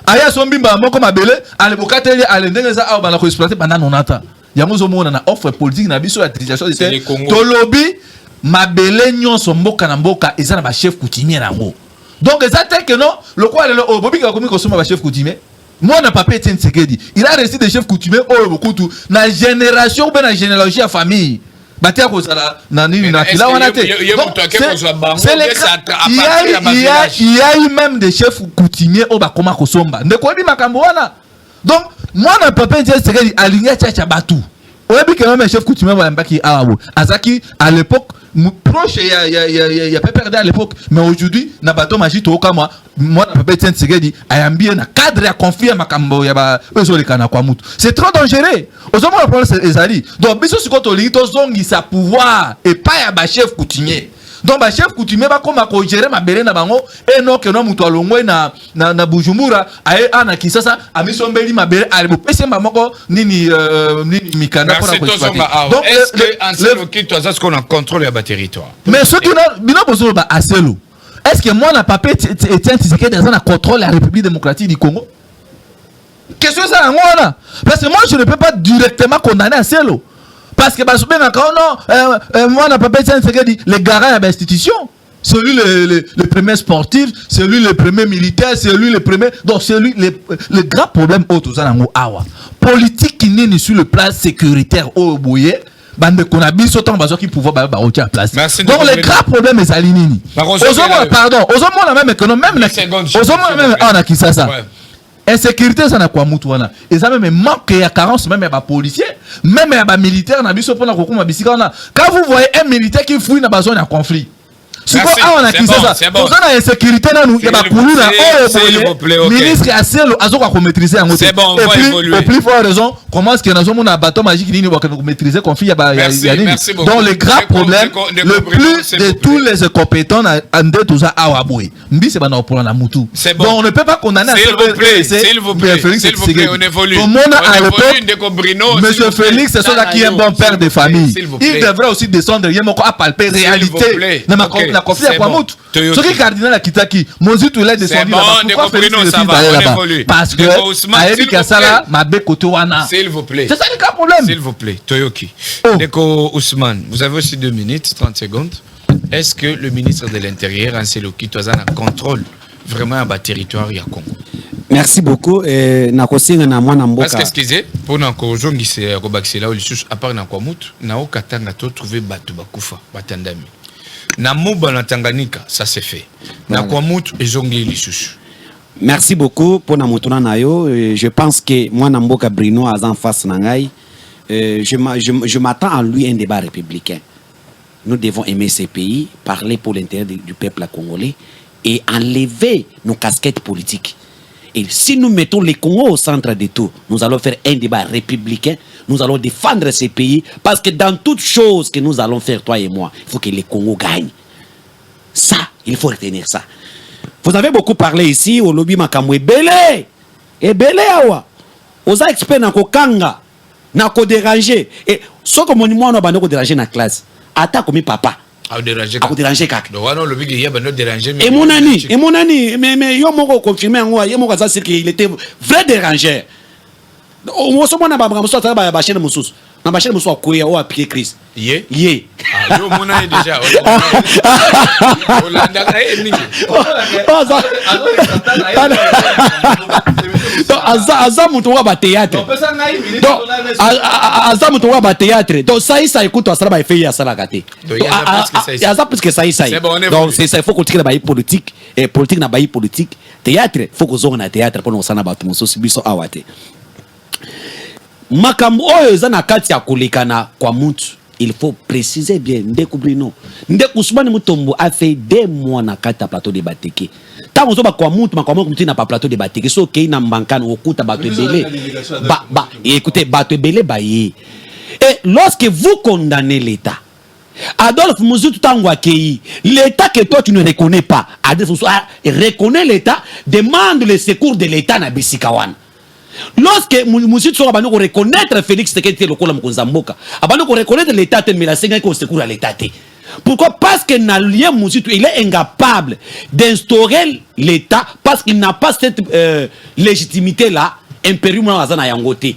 Aya sombimba moko mabele ale bokateli ale ndengeza aw bana ko exploiter pendant 90 ans. Yango zo mona na offre politique na biso utilisation de tolobi mabele nyonso mboka na mboka eza na ba chef coutumier nango. Donc exactement que non le quoi le bobi ka komi ko soma ba chef coutumier. Moi na papa Etienne Tshisekedi, il a resté des chefs coutumiers au bokutu na génération ben na généalogie à famille. Il y a eu même des chefs coutumiers au Bakoma Kosomba. Donc, moi, je ne peux pas dire que c'est aligné à Batou. On a vu que même un chef coutumier Azaki, à l'époque, proche, il y a pas perdu à l'époque, mais aujourd'hui, na bateau magique au Kama, moi, je ne peux pas dire que c'est ayambie na cadre à confier à Makambo, c'est trop dangereux. Aujourd'hui, le problème, c'est Ezali. Donc, biso si koto li to zongi sa pouvoir et pas ya chef coutumier. Donc, ba chef coutumier ba koma ko gérer ma belé na bango et non que non muto alongwe na Bujumbura aye ana kisasa amisombeli ma belé ale bo pese moko nini mikanda pour la exploiter. Donc, est-ce que Anselo Kito ça ce qu'on a contrôle ya ba territoire. Mais ce qui n'a bino bozo ba Aselo. Est-ce que moi na papé Etienne Tshisekedi dans un contrôle la République démocratique du Congo? Qu'est-ce que ça moi? Parce que moi je ne peux pas directement condamner Aselo. Parce que moi n'a pas les garants à l'institution. C'est lui le premier sportif, c'est lui le premier militaire, c'est lui le premier. Donc c'est lui le grand problème politique qui n'est sur le plan sécuritaire au Boye. Bande qu'on a mis autant de qui pouvoir en place. Donc le grand problème est aligné. Pardon, aux même on a qui ça. Insécurité ça na kwa mutu wana eza même manque ya carence même ya policier même ya militaire na biso pona kokuma bisika wana quand vous voyez un militaire qui fouille na zone de conflit c'est quoi on a qui ça pour ça na insécurité na nous ya ba kuluna ministre Aselo azoka ko maîtriser en c'est bon on va évoluer au plus fort raison comment est-ce que na zone na bateau magique nini ba maîtriser conflit ya donc le grand problème le plus de tous les compétents ande tout ça awaboy mbi c'est bana pour na mutu donc on ne peut pas condamner s'il vous plaît on évolue Monsieur Félix c'est celui qui est un bon père de famille il devrait aussi descendre yemoko a palper réalité na conflit à Kwamout. Ce qui est cardinal à Kitaki, Mozitu il est descendu là-bas. Pourquoi Félix là-bas? Parce que Aéli Kassala m'a bécoté wana. S'il vous plaît. C'est ça le problème. S'il vous plaît, Toyoki. Neko Ousmane, vous avez aussi 2 minutes, 30 secondes. Est-ce que le ministre de l'Intérieur, Anselo Kito, contrôle vraiment un territoire ya Congo? Merci beaucoup. Nakosinga na mwana mboka. Parce que excusez, pour nako jongi c'est Robaxela ou à part na Kwamout, na okatanga to trouver batu bakufa, batandami. Na Muba na Tanganyika, ça c'est fait. Na Kwamout et Zongi Lisusu. Merci beaucoup pour Namotuna Nayo. Je pense que moi Namboka Brino en face nangai. Je m'attends à lui un débat républicain. Nous devons aimer ces pays, parler pour l'intérêt du peuple congolais et enlever nos casquettes politiques. Et si nous mettons les Congos au centre de tout, nous allons faire un débat républicain, nous allons défendre ces pays, parce que dans toute chose que nous allons faire, toi et moi, il faut que les Congos gagnent. Ça, il faut retenir ça. Vous avez beaucoup parlé ici, au lobby Makamou, et belé, awa, aux experts n'a kanga, n'a ko déranger, et ce que mon moi n'a pas déranger dans la classe, attaque comme papa. Ah, déranger. à déranger kaka. Donc, non, le big, il y a pas de déranger. Et mon ami, mais yo moko confirmé en yo moko ça c'est qu'il était vrai dérangeur. Au moins na ba muso ta ba chaîne mususu. Na ba chaîne mususu akoya o appliquer Chris. Yé. Yé. Ah, yo mon ami déjà. Hollanda est ni. Donc aza muto wa ba théâtre. Donc aza muto wa ba théâtre. Donc ça écoute ça ba fait ya ça la gâté. Donc il y a plus que ça. C'est bon, donc c'est ça, il faut continuer la politique et politique na baï politique théâtre faut que zone na théâtre pour nous sana ba tout so biso awate makambo oyo za na kati ya kolekana kwa mutu il faut préciser bien Ndekubrino Ousmane Mutombo a fait 2 mois na kati ya plateau de Bateke tant ozo ba kwa mutu makambo mutu na pa plateau de Bateke so kei na mbankana okuta bato ebele ba écoutez bato ebele ba ye et lorsque vous condamnez l'État Adolphe Moussoutou Tangwakei, l'État que toi tu ne reconnais pas, reconnaît l'État, demande le secours de l'État na Bisikawan. Lorsque Moussoutou Tangwakei reconnaître Félix Sekete Lokola Mkonzamboka, abano reconnaître l'État, mais la Sénat qui secours à l'État. Pourquoi? Parce que Nalien Moussoutou, il est incapable d'instaurer l'État parce qu'il n'a pas cette légitimité là, impérium Azana Yangote.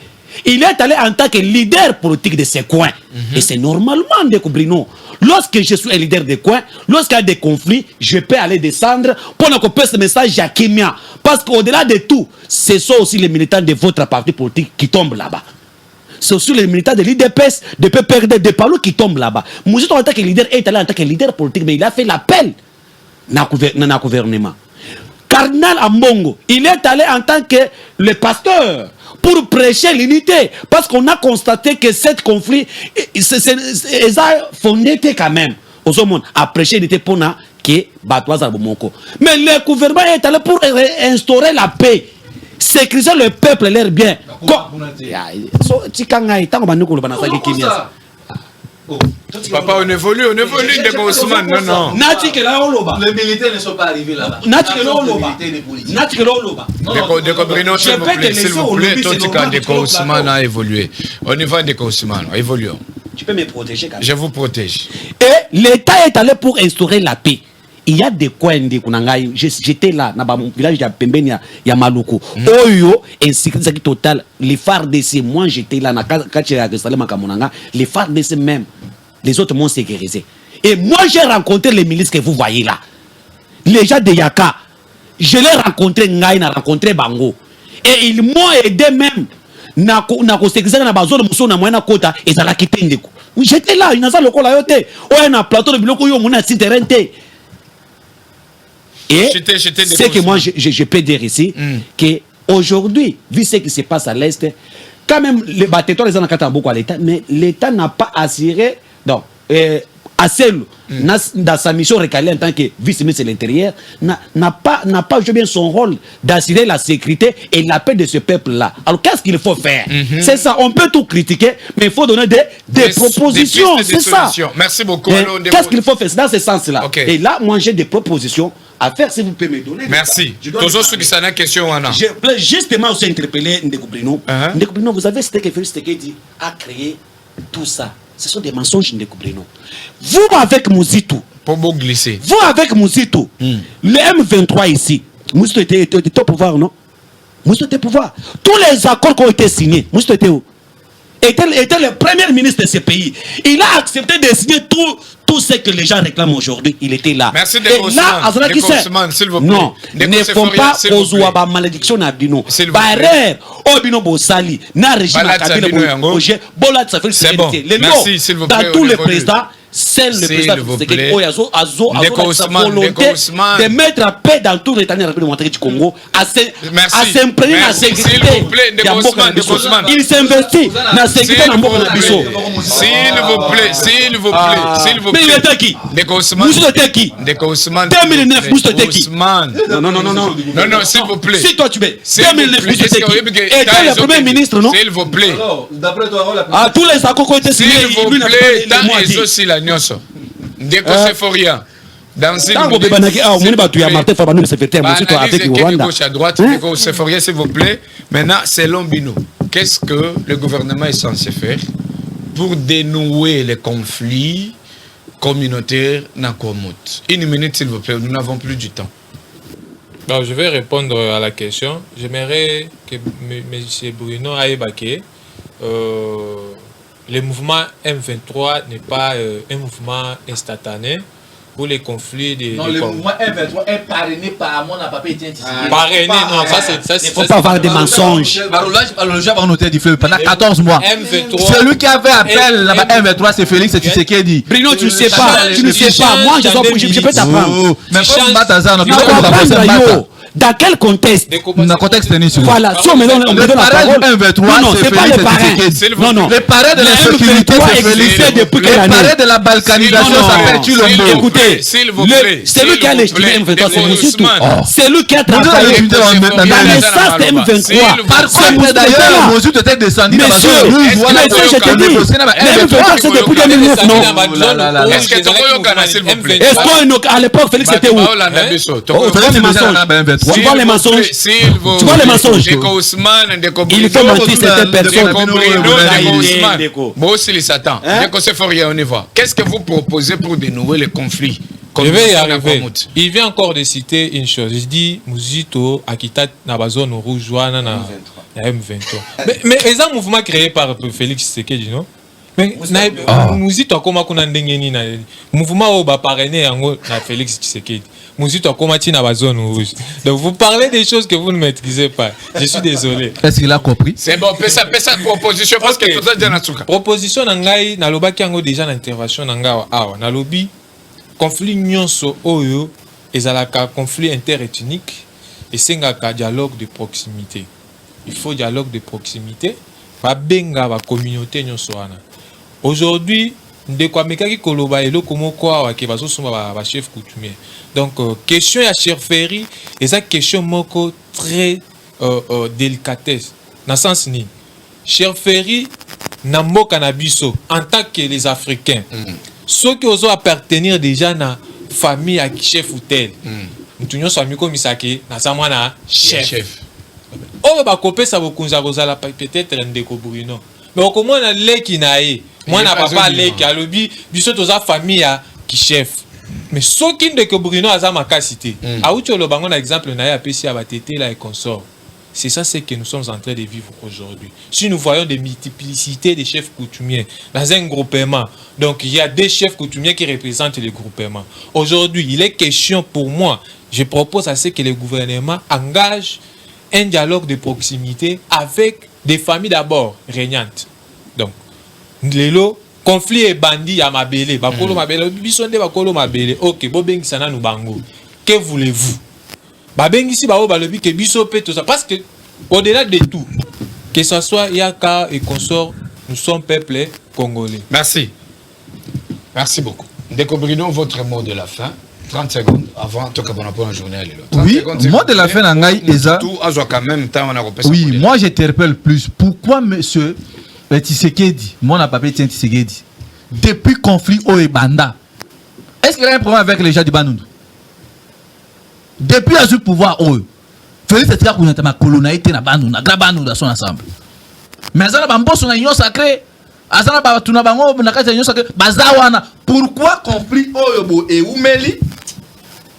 Il est allé en tant que leader politique de ces coins. Et c'est normalement Ndekubrino. Lorsque je suis un leader de coin, lorsqu'il y a des conflits, je peux aller descendre pour qu'on ce message à Kemia. Parce qu'au-delà de tout, ce sont aussi les militants de votre parti politique qui tombent là-bas. C'est aussi les militants de l'IDPS, de PPRD, de Palo qui tombent là-bas. Mouzito en tant que leader est allé en tant que leader politique, mais il a fait l'appel dans le gouvernement. Cardinal Ambongo, il est allé en tant que le pasteur pour prêcher l'unité. Parce qu'on a constaté que cet conflit est fondé quand même. Au monde, à prêcher l'unité pour que Batoise Abomoko. Mais le gouvernement est allé pour instaurer la paix. Sécuriser le peuple, l'air bien. Papa, on évolue de Ousmane, non. Les militaires ne sont pas arrivés là-bas. S'il vous plaît, toi, Ousmane a évolué. On y va de Ousmane, évoluons. Tu peux me protéger quand même. Je vous protège. Et l'État est allé pour instaurer la paix. Il y a des coins de Kunangai. J'étais là, dans le village de Pembeni, il y a Maluku. Oyo, insécurité totale. Les phares de ces, moi j'étais là, les phares de ces même. Les autres m'ont sécurisé. Et moi j'ai rencontré les milices que vous voyez là. Les gens de Yaka. Je l'ai rencontré, Ngaï n'a rencontré Bango. Et ils m'ont aidé même. J'étais là, il n'a pas le col à yote. On a un plateau de bloc où on a un terrain. Et c'est que moi je peux dire ici que aujourd'hui, vu ce qui se passe à l'Est, quand même les bâtiment les ont beaucoup à l'État, mais l'État n'a pas assuré donc assez dans sa mission recalée en tant que vice-ministre de l'Intérieur, n'a pas joué bien son rôle d'assurer la sécurité et la paix de ce peuple-là. Alors qu'est-ce qu'il faut faire? C'est ça, on peut tout critiquer, mais il faut donner des propositions, c'est ça. Merci beaucoup. Qu'est-ce qu'il faut faire? C'est dans ce sens-là. Okay. Et là, moi j'ai des propositions à faire, si vous pouvez me donner. Merci. Toujours ceux qui s'en a question, Anna. Je voulais justement aussi interpeller Ndekubrino. Ndekubrino, vous avez cité que Félix Tshisekedi a créé tout ça. Ce sont des mensonges, Ndekubrino. Vous avec Mouzitou. Pour vous glisser. Vous avec Mouzitou. Le M23 ici. Mouzitou était au pouvoir, non? Mouzitou était au pouvoir. Tous les accords qui ont été signés, Mouzitou était où? Était le premier ministre de ce pays. Il a accepté de signer tout ce que les gens réclament aujourd'hui. Il était là. Merci de Ousmane, s'il vous plaît. Non, ne font pas aux ouaba malédiction à Bino. Barère, Obino Bosali, na régime à Kabila projet, Bolat ça fait c'est bon. Merci, s'il vous plaît. Dans tous les présidents, c'est le président de mettre la paix dans tout l'État du Congo, à s'imprégner dans la sécurité. Il s'investit dans la sécurité de Mboka. S'il vous plaît. Mais il était qui? Moussou était qui? 2009, Moussou était qui? Non, s'il vous plaît. Si toi tu veux. 2009, Moussou était qui? Était le premier ministre, non? S'il vous plaît. À tous les accords qui ont été signés, s'il vous plaît, tant et aussi la nyonso. Deko Sephoria. Dans s'il vous plaît. Gauche à droite, Deko Sephoria, s'il vous plaît. Maintenant, selon Bino, qu'est-ce que le gouvernement est censé faire pour dénouer les conflits communautaire na Kwamut. Une minute s'il vous plaît, nous n'avons plus du temps. Alors, je vais répondre à la question. J'aimerais que M. Bruno Aïbaké, le mouvement M23 n'est pas un mouvement instantané pour les conflits des... Non, le mouvement M23 est parrainé par mon papier identité. Parrainé, non, ça c'est... Il ne faut pas avoir des mensonges. Pendant 14 mois. M23... Celui qui avait appel là-bas M23, c'est Félix Tshisekedi. Bruno, tu ne sais pas. Tu ne sais pas. Moi, je peux t'apprendre. Mais pas Bataza, non. Dans quel contexte? Dans le contexte tennis. Voilà, si on me donne la parole. Non, c'est pas le parrain. Non, non. Les parrains de la sécurité, c'est Félix. Les parrains de la balkanisation, ça fait Chilombo. Écoutez, c'est lui qui a légitimé M23, c'est Moussoutou. C'est lui qui a travaillé dans l'essence de M23. Par contre, d'ailleurs, Moussoutou était descendu dans la zone rouge. Voilà, je te dis. M23, c'est depuis 2009, non? Est-ce que tu as s'il vous plaît? Est-ce qu'à l'époque, Félix était où? Tu vois les mensonges? Tu vois les mensonges? Il faut mentir certaines personnes. Qu'est-ce que vous proposez pour dénouer les conflits? Je vais y arriver. Il vient encore de citer une chose. Il dit Mouzito Akita na ba zone rouge wana na M23. Mais c'est un mouvement créé par Félix Tshisekedi, non? Mais Mouzito akoma kuna ndenge ni na mouvement au ba parrainé yango na Félix Tshisekedi. Mouzito akoma ti na ba zone rouge. Donc vous parlez des choses que vous ne maîtrisez pas. Je suis désolé. Est-ce qu'il a compris? C'est bon, fais ça proposition parce que tout ça déjà na tsuka. Proposition na ngai na lobaki yango déjà na intervention na ngai awa na lobby conflit nyonso oyo ezalaka conflit interethnique et sengaka dialogue de proximité. Il faut dialogue de proximité. Ba benga ba communauté nyonso wana. Aujourd'hui, ndeko amekaki koloba eloko moko awa ke bazosomba ba chef coutumier. Donc question ya Cher Ferry, eza question moko très délicatesse. Na sens ni Cher Ferry na mboka na biso en tant que les Africains. Ceux qui osent appartenir déjà na famille à chef ou tel. Nous nyonso amiko misaki na samwa na chef. Oh ba kopesa bokunza kozala peut-être ndeko Bruno. Mais au comment na leki na ye. Moi na papa leki alobi biso toza famille à qui chef. Mais ceux qui ndeko Bruno aza makasité. Auti lo bango na exemple na ye apesi ya batete la et consort. C'est ça ce que nous sommes en train de vivre aujourd'hui. Si nous voyons des multiplicités de chefs coutumiers dans un groupement, donc il y a des chefs coutumiers qui représentent les groupements. Aujourd'hui, il est question pour moi, je propose à ce que le gouvernement engage un dialogue de proximité avec des familles d'abord régnantes. Donc, lelo conflit et bandit à mabele, bakolo mabele, bisonde bakolo mabele. OK, bobengi sana nous bango. Que voulez-vous? Babengisi bao balobi ke biso pe tout ça parce que au-delà de tout, que ce soit Yaka et consort, nous sommes peuple congolais. Merci. Merci beaucoup. Découvrons votre mot de la fin. 30 secondes avant tout cas pour la journée. Oui, mot de la fin nangai eza. Oui, moi j'interpelle plus. Pourquoi monsieur Tshisekedi, mon papa Tshisekedi, depuis conflit au Ebanda, est-ce qu'il a un problème avec les gens du Bandundu? Depuis le pouvoir, Félix Tshisekedi a été ma colonalité na Bandundu, na Grabandundu dans son ensemble. Mais ça na bamboso na union sacrée. Azana ba tuna bango na kati union sacrée. Bazawana. Pourquoi conflit oyobo et Oumeli?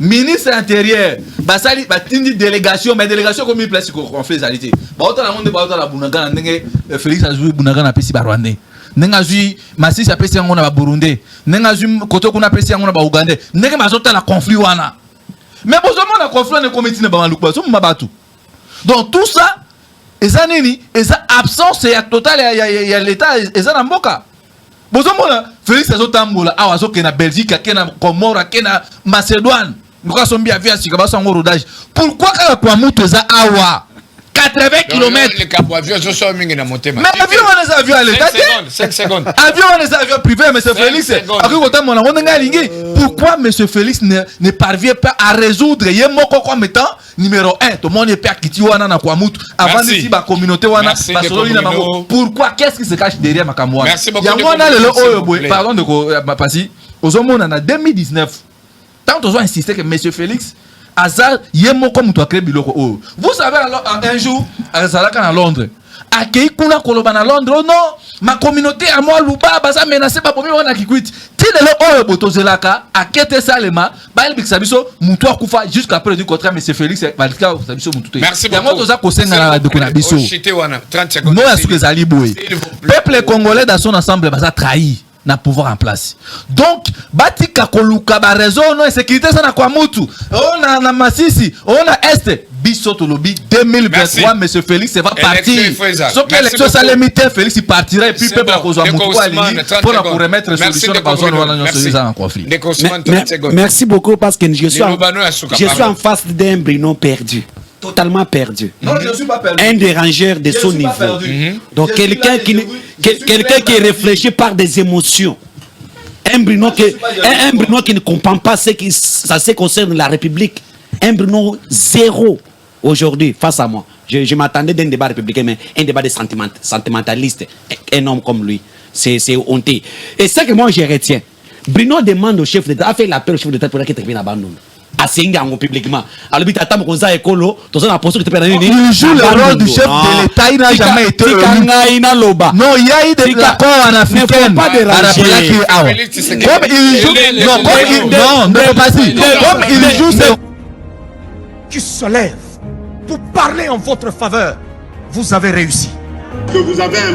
Ministre intérieur, basali batindi délégation, mais délégation comme il place ko conflit zalité. Ba autant la monde ba autant la Bunaga ndenge Félix azui Bunaga na pesi ba Rwandais. Nenga zui Masisi apesi yango na ba Burundi. Nenga zui Kotoko na pesi yango na ba Ugandais. Ndenge mazota la conflit wana. Mais besoin na conflit na comité na ba Maluku so mabatu. Donc tout ça eza nini? Eza absence ya totale ya l'état eza na mboka. Besoin mona Félix azotambola awa zo ke na Belgique, ke na Comores, ke na Macédoine. Pourquoi quand mutu eza awa 80 km les avions sont mingi na motema. Mais avion on les avions à l'état 5 secondes. Avion on les avions privés monsieur Félix. Pourquoi monsieur Félix ne parvient pas à résoudre yemoko comme étant numéro 1 tout le monde est père kiti wana na kwa mutu avant ici ba communauté wana ba solo na bango. Pourquoi qu'est-ce qui se cache derrière makamwa? Yangwana lelo oyo boy pardon de passer ozomona na 2019. Tant on a insisté que M. Félix Azar yemo comme toi créé biloko. Vous savez alors un jour à Londres akei kuna koloba na Londres, oh non, ma communauté à moi luba baza menacé ba bomi wana kikwiti. Ti lelo oyo botozelaka akete salema ba el biksabiso mutu akufa jusqu'à après du contrat mais c'est Félix balika sabiso mutu. Merci beaucoup. Yango toza kosenga na dokuna biso. 30 secondes. Non est-ce que zali boy. Peuple congolais dans son ensemble baza trahi na pouvoir en place. Donc batika koluka ba réseau non sécurité ça na kwa mutu. On a na Masisi, on a Est biso to lobby 2023 monsieur Félix va partir. Sauf que l'élection ça limité Félix il partira et puis peuple akozwa mutu alini pour la remettre solution dans zone wana en conflit. Merci beaucoup parce que je suis en face d'un Bruno perdu. Totalement perdu. Non, je ne suis pas perdu. Un dérangeur de son niveau. Donc quelqu'un qui réfléchit par des émotions. Un Bruno qui ne comprend pas ce qui ça se concerne la République. Un Bruno zéro aujourd'hui face à moi. Je m'attendais d'un débat républicain, mais un débat de sentimentaliste. Un homme comme lui. C'est honteux. Et ce que moi je retiens, Bruno demande au chef d'État, a fait l'appel au chef d'État pour qu'il termine à Bandung. Publiquement. Alors, il joue le rôle du chef de l'État, il n'a jamais été non, il y a eu des accords en africaine. Comme il joue, non, ne peut pas dire. Comme il joue, c'est qui se lève pour parler en votre faveur, vous avez réussi. Que vous avez un